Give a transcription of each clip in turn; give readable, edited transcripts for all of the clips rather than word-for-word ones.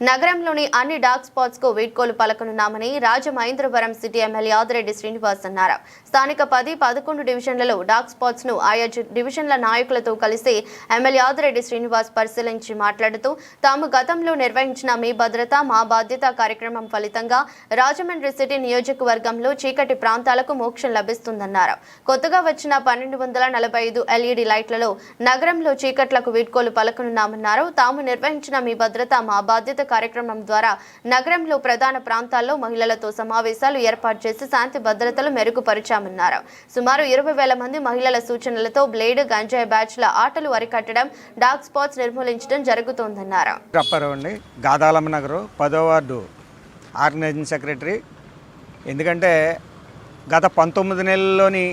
నగరంలోని అన్ని dark spots కు వీడ్కోలు పలకనున్నామని రాజమహేంద్రవరం సిటీ ఎమ్మెల్యే ఆదిరెడ్డి శ్రీనివాస్ అన్నారు. స్థానిక 10-11 డివిజన్లలో డార్క్ స్పాట్స్ ను ఆయా డివిజన్ల నాయకులతో కలిసి ఎమ్మెల్యే ఆదిరెడ్డి శ్రీనివాస్ పరిశీలించి మాట్లాడుతూ తాము గతంలో నిర్వహించిన మీ భద్రత మా బాధ్యత కార్యక్రమం ఫలితంగా రాజమండ్రి సిటీ నియోజకవర్గంలో చీకటి ప్రాంతాలకు మోక్షం లభిస్తుందన్నారు. కొత్తగా వచ్చిన 1245 ఎల్ఈడి లైట్లలో నగరంలో చీకట్లకు వీడ్కోలు పలకనున్నామన్నారు. తాము నిర్వహించిన మీ భద్రత మా బాధ్యత కార్యక్రమం ద్వారా నగరంలో ప్రధాన ప్రాంతాల్లో మహిళలతో సమావేశాలు ఏర్పాటు చేసి శాంతి భద్రతలు మెరుగుపరిచామన్నారు. సుమారు 20,000 మంది మహిళల సూచనలతో బ్లేడ్ గంజాయి బ్యాచ్ల ఆటలు అరికట్టడం, డార్క్ స్పాట్స్ నిర్మూలించడం జరుగుతోందన్నారు. గాదాలమ్మ నగర్ 10వ వార్డు ఆర్గనైజింగ్ సెక్రటరీ. ఎందుకంటే గత 19 నెలల్లోని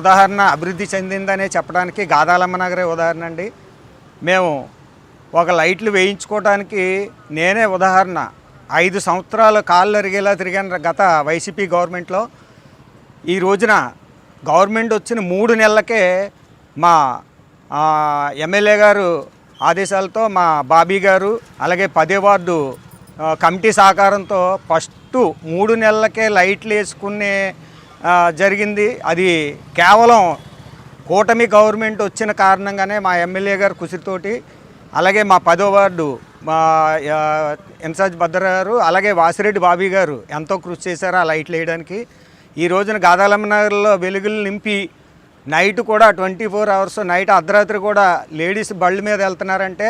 ఉదాహరణ అభివృద్ధి చెందిందనే చెప్పడానికి గాదాలమ్మ నగరే ఉదాహరణ అండి. మేము ఒక లైట్లు వేయించుకోవడానికి నేనే ఉదాహరణ. 5 సంవత్సరాలు కాళ్ళు అరిగేలా తిరిగాను గత వైసీపీ గవర్నమెంట్లో. ఈ రోజున గవర్నమెంట్ వచ్చిన 3 నెలలకే మా ఎమ్మెల్యే గారు ఆదేశాలతో మా బాబీ గారు అలాగే 10వ వార్డు కమిటీ సహకారంతో ఫస్ట్ 3 నెలలకే లైట్లు వేసుకునే జరిగింది. అది కేవలం కూటమి గవర్నమెంట్ వచ్చిన కారణంగానే మా ఎమ్మెల్యే గారు కృషితోటి, అలాగే మా 10వ వార్డు మా ఇన్ఛార్జ్ భద్ర గారు అలాగే వాసిరెడ్డి బాబీ గారు ఎంతో కృషి చేశారు ఆ లైట్లు వేయడానికి. ఈ రోజున గాదాలమ్మ నగర్లో వెలుగులు నింపి నైట్ కూడా 24 అవర్స్ నైట్ అర్ధరాత్రి కూడా లేడీస్ బళ్ళ మీద వెళ్తున్నారంటే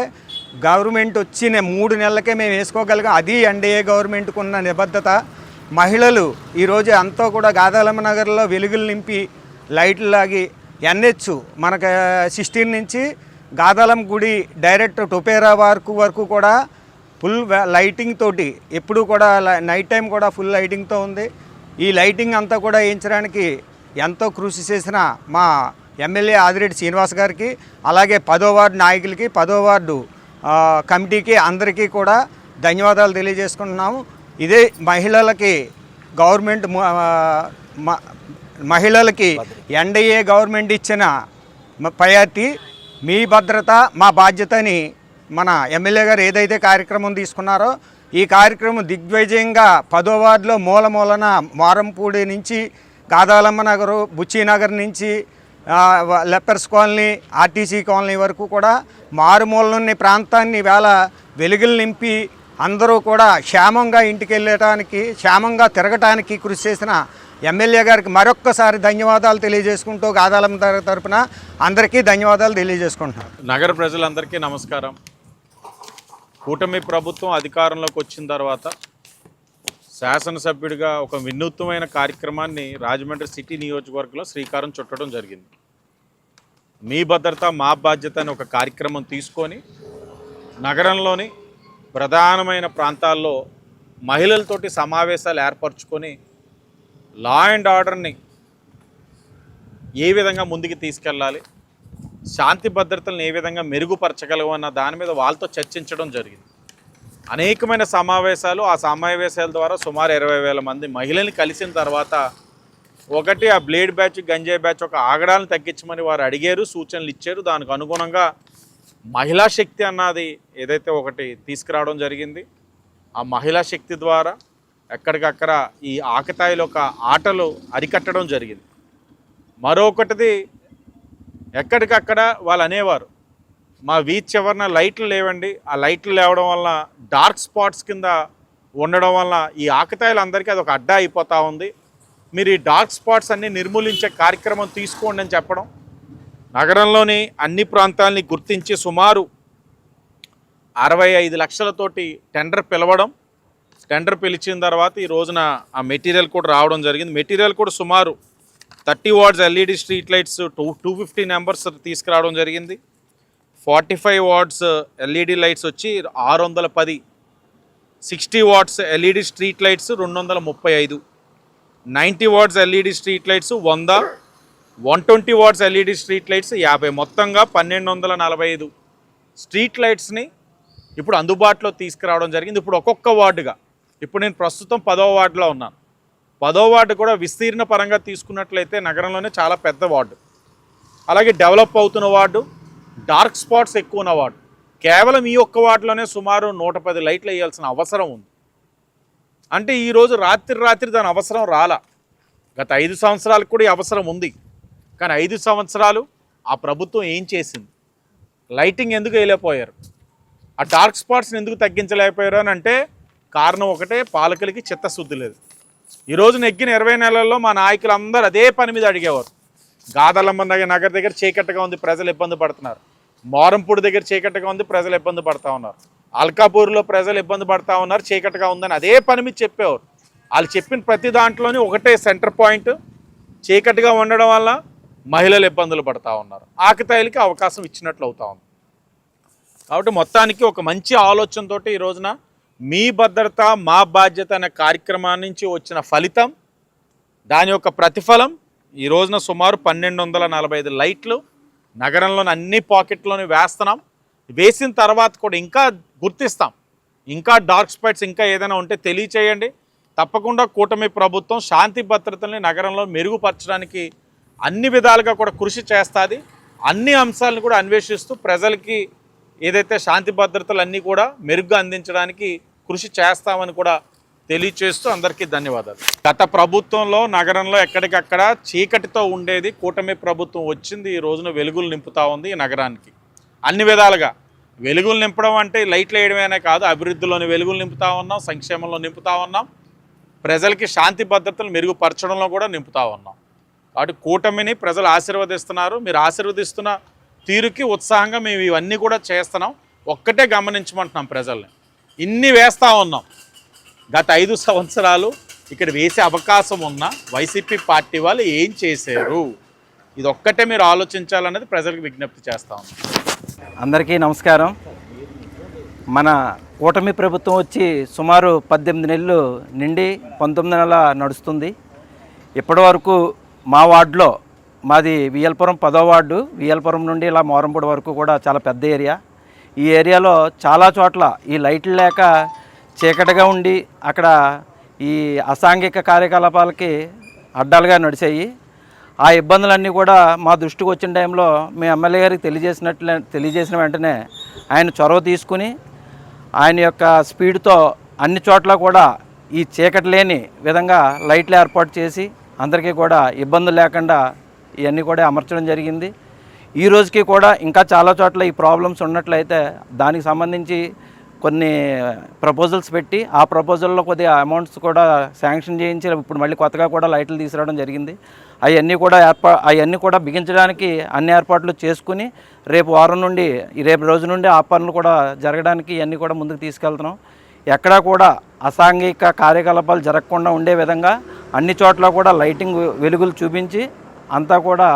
గవర్నమెంట్ వచ్చిన 3 నెలలకే మేము వేసుకోగలిగాం. అది ఎన్డీఏ గవర్నమెంట్కు ఉన్న నిబద్ధత. మహిళలు ఈరోజు ఎంతో కూడా గాదాలమ్మ నగర్లో వెలుగులు నింపి లైట్లు లాగి NH మనకు 16 నుంచి గాదాలం గుడి డైరెక్ట్ టొపేరా వరకు కూడా ఫుల్ లైటింగ్ తోటి ఎప్పుడు కూడా నైట్ టైం కూడా ఫుల్ లైటింగ్తో ఉంది. ఈ లైటింగ్ అంతా కూడా వేయించడానికి ఎంతో కృషి చేసిన మా ఎమ్మెల్యే ఆదిరెడ్డి శ్రీనివాస్ గారికి అలాగే 10వ వార్డు నాయకులకి 10వ వార్డు కమిటీకి అందరికీ కూడా ధన్యవాదాలు తెలియజేసుకుంటున్నాము. ఇదే మహిళలకి గవర్నమెంట్ మహిళలకి ఎన్డీఏ గవర్నమెంట్ ఇచ్చిన ప్రయారిటీ మీ భద్రత మా బాధ్యత అని మన ఎమ్మెల్యే గారు ఏదైతే కార్యక్రమం తీసుకున్నారో ఈ కార్యక్రమం దిగ్విజయంగా 10వ వార్డులో మూలన మారంపూడి నుంచి గాదాలమ్మ నగరు, బుచ్చినగర్ నుంచి లెప్పర్స్ కాలనీ, ఆర్టీసీ కాలనీ వరకు కూడా మారుమూలనున్న ప్రాంతాన్ని వేళ వెలుగులు నింపి అందరూ కూడా క్షేమంగా ఇంటికి వెళ్ళటానికి క్షేమంగా తిరగటానికి కృషి చేసిన ఎమ్మెల్యే గారికి మరొక్కసారి ధన్యవాదాలు తెలియజేసుకుంటూ గాదాలమ్మ తరపున అందరికీ ధన్యవాదాలు తెలియజేసుకుంటున్నాను. నగర ప్రజలందరికీ నమస్కారం. కూటమి ప్రభుత్వం అధికారంలోకి వచ్చిన తర్వాత శాసనసభ్యుడిగా ఒక వినూత్నమైన కార్యక్రమాన్ని రాజమండ్రి సిటీ నియోజకవర్గంలో శ్రీకారం చుట్టడం జరిగింది. మీ భద్రత మా బాధ్యత అని ఒక కార్యక్రమం తీసుకొని నగరంలోని ప్రధానమైన ప్రాంతాల్లో మహిళలతోటి సమావేశాలు ఏర్పరచుకొని లా అండ్ ఆర్డర్ని ఏ విధంగా ముందుకు తీసుకెళ్ళాలి, శాంతి భద్రతలను ఏ విధంగా మెరుగుపరచగలవన్న దాని మీద వాళ్ళతో చర్చించడం జరిగింది. అనేకమైన సమావేశాలు, ఆ సమావేశాల ద్వారా సుమారు 20,000 మంది మహిళల్ని కలిసిన తర్వాత ఒకటి ఆ బ్లేడ్ బ్యాచ్, గంజాయి బ్యాచ్ ఒక ఆగడాలను తగ్గించమని వారు అడిగారు, సూచనలు ఇచ్చారు. దానికి అనుగుణంగా మహిళా శక్తి అన్నది ఏదైతే ఒకటి తీసుకురావడం జరిగింది. ఆ మహిళా శక్తి ద్వారా ఎక్కడికక్కడ ఈ ఆకతాయిల ఒక ఆటలు అరికట్టడం జరిగింది. మరొకటిది ఎక్కడికక్కడ వాళ్ళు అనేవారు మా వీధి చివరన లైట్లు లేవండి, ఆ లైట్లు లేవడం వల్ల డార్క్ స్పాట్స్ కింద ఉండడం వల్ల ఈ ఆకతాయిలందరికీ అది ఒక అడ్డా అయిపోతూ ఉంది, మీరు ఈ డార్క్ స్పాట్స్ అన్నీ నిర్మూలించే కార్యక్రమం తీసుకోండి అని చెప్పడం, నగరంలోని అన్ని ప్రాంతాలని గుర్తించి సుమారు 65 లక్షలతోటి టెండర్ పిలవడం, టెండర్ పిలిచిన తర్వాత ఈ రోజున ఆ మెటీరియల్ కూడా రావడం జరిగింది. మెటీరియల్ కూడా సుమారు 30 watts LED street lights 250 numbers తీసుకురావడం జరిగింది. 45 వాట్స్ ఎల్ఈడి లైట్స్ వచ్చి 610, 60 watts LED street lights 235, 90 watts LED street lights 100, 120 watts LED street lights 50, మొత్తంగా 1245 స్ట్రీట్ లైట్స్ని ఇప్పుడు అందుబాటులో తీసుకురావడం జరిగింది. ఇప్పుడు ఒక్కొక్క వార్డుగా, ఇప్పుడు నేను ప్రస్తుతం 10వ వార్డులో ఉన్నాను. 10వ వార్డు కూడా విస్తీర్ణ పరంగా తీసుకున్నట్లయితే నగరంలోనే చాలా పెద్ద వార్డు, అలాగే డెవలప్ అవుతున్న వార్డు, డార్క్ స్పాట్స్ ఎక్కువ ఉన్న వార్డు. కేవలం ఈ ఒక్క వార్డులోనే సుమారు 110 లైట్లు వేయాల్సిన అవసరం ఉంది. అంటే ఈరోజు రాత్రి దాని అవసరం రాలా. గత 5 సంవత్సరాలకు కూడా ఈ అవసరం ఉంది. కానీ 5 సంవత్సరాలు ఆ ప్రభుత్వం ఏం చేసింది? లైటింగ్ ఎందుకు వేయలేకపోయారు? ఆ డార్క్ స్పాట్స్ని ఎందుకు తగ్గించలేకపోయారు అని అంటే కారణం ఒకటే, పాలకులకి చిత్తశుద్ధి లేదు. ఈరోజు నెగ్గిన 20 నెలల్లో మా నాయకులందరూ అదే పని మీద అడిగేవారు. గాదలమ్మ నగర్ దగ్గర చీకట్టుగా ఉంది, ప్రజలు ఇబ్బంది పడుతున్నారు. మోరంపూడి దగ్గర చీకట్టుగా ఉంది, ప్రజలు ఇబ్బంది పడుతూ ఉన్నారు. అల్కాపూర్లో ప్రజలు ఇబ్బంది పడుతూ ఉన్నారు, చీకట్టుగా ఉందని అదే పని మీద చెప్పేవారు. వాళ్ళు చెప్పిన ప్రతి దాంట్లోనే ఒకటే సెంటర్ పాయింట్, చీకట్టుగా ఉండడం వల్ల మహిళలు ఇబ్బందులు పడుతూ ఉన్నారు. ఆకతాయిలకి అవకాశం ఇచ్చినట్లు అవుతా ఉంది. కాబట్టి మొత్తానికి ఒక మంచి ఆలోచనతో ఈ రోజున మీ భద్రత మా బాధ్యత అనే కార్యక్రమం నుంచి వచ్చిన ఫలితం, దాని యొక్క ప్రతిఫలం ఈ రోజున సుమారు 1245 లైట్లు నగరంలోని అన్ని పాకెట్లోని వేస్తున్నాం. వేసిన తర్వాత కూడా ఇంకా గుర్తిస్తాం. ఇంకా డార్క్ స్పాట్స్ ఇంకా ఏదైనా ఉంటే తెలియచేయండి. తప్పకుండా కూటమి ప్రభుత్వం శాంతి భద్రతల్ని నగరంలో మెరుగుపరచడానికి అన్ని విధాలుగా కూడా కృషి చేస్తుంది. అన్ని అంశాలను కూడా అన్వేషిస్తూ ప్రజలకి ఏదైతే శాంతి భద్రతలు అన్నీ కూడా మెరుగ్గా అందించడానికి కృషి చేస్తామని కూడా తెలియచేస్తూ అందరికీ ధన్యవాదాలు. గత ప్రభుత్వంలో నగరంలో ఎక్కడికక్కడ చీకటితో ఉండేది, కూటమి ప్రభుత్వం వచ్చింది ఈ రోజున వెలుగులు నింపుతూ ఉంది ఈ నగరానికి. అన్ని విధాలుగా వెలుగులు నింపడం అంటే లైట్లు వేయడమేనే కాదు, అభివృద్ధిలోని వెలుగులు నింపుతూ ఉన్నాం, సంక్షేమంలో నింపుతూ ఉన్నాం, ప్రజలకి శాంతి భద్రతలు మెరుగుపరచడంలో కూడా నింపుతూ ఉన్నాం. కాబట్టి కూటమిని ప్రజలు ఆశీర్వదిస్తున్నారు. మీరు ఆశీర్వదిస్తున్న తీరుకి ఉత్సాహంగా మేము ఇవన్నీ కూడా చేస్తున్నాం. ఒక్కటే గమనించమంటున్నాం ప్రజల్ని, ఇన్ని వేస్తూ ఉన్నాం. గత 5 సంవత్సరాలు ఇక్కడ వేసే అవకాశం ఉన్న వైసీపీ పార్టీ వాళ్ళు ఏం చేశారు, ఇది ఒక్కటే మీరు ఆలోచించాలనేది ప్రజలకు విజ్ఞప్తి చేస్తూ ఉన్నాం. అందరికీ నమస్కారం. మన కూటమి ప్రభుత్వం వచ్చి సుమారు 18 నెలలు నిండి 19 నెలల నడుస్తుంది. ఇప్పటి వరకు మా వార్డులో, మాది విఎల్పురం 10వ వార్డు, విఎల్పురం నుండి ఇలా మోరంపూడి వరకు కూడా చాలా పెద్ద ఏరియా. ఈ ఏరియాలో చాలా చోట్ల ఈ లైట్లు లేక చీకటిగా ఉండి అక్కడ ఈ అసాంఘిక కార్యకలాపాలకి అడ్డాలుగా నడిచాయి. ఆ ఇబ్బందులన్నీ కూడా మా దృష్టికి వచ్చిన టైంలో మీ ఎమ్మెల్యే గారికి తెలియజేసిన వెంటనే ఆయన చొరవ తీసుకుని ఆయన యొక్క స్పీడ్తో అన్ని చోట్ల కూడా ఈ చీకటి లేని విధంగా లైట్లు ఏర్పాటు చేసి అందరికీ కూడా ఇబ్బందులు లేకుండా ఇవన్నీ కూడా అమర్చడం జరిగింది. ఈ రోజుకి కూడా ఇంకా చాలా చోట్ల ఈ ప్రాబ్లమ్స్ ఉన్నట్లయితే దానికి సంబంధించి కొన్ని ప్రపోజల్స్ పెట్టి ఆ ప్రపోజల్లో కొద్దిగా అమౌంట్స్ కూడా శాంక్షన్ చేయించి ఇప్పుడు మళ్ళీ కొత్తగా కూడా లైట్లు తీసుకురావడం జరిగింది. అవన్నీ కూడా బిగించడానికి అన్ని ఏర్పాట్లు చేసుకుని రేపు రోజు నుండి ఆ పనులు కూడా జరగడానికి ఇవన్నీ కూడా ముందుకు తీసుకెళ్తున్నాం. ఎక్కడా కూడా అసాంఘిక కార్యకలాపాలు జరగకుండా ఉండే విధంగా అన్ని చోట్ల కూడా లైటింగ్ వెలుగులు చూపించి అంతా కూడా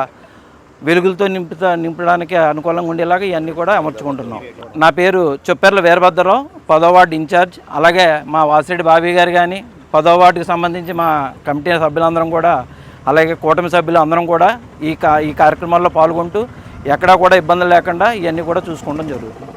వెలుగులతో నింపడానికి అనుకూలంగా ఉండేలాగా ఇవన్నీ కూడా అమర్చుకుంటున్నాం. నా పేరు చొప్పెర్ల వీరభద్రరావు, 10వ వార్డు ఇన్ఛార్జ్. అలాగే మా వాసిరెడ్డి బాబీ గారు కానీ 10వ వార్డుకి సంబంధించి మా కమిటీ సభ్యులందరం కూడా, అలాగే కూటమి సభ్యులు అందరం కూడా ఈ కార్యక్రమాల్లో పాల్గొంటూ ఎక్కడా కూడా ఇబ్బందులు లేకుండా ఇవన్నీ కూడా చూసుకోవడం జరుగుతుంది.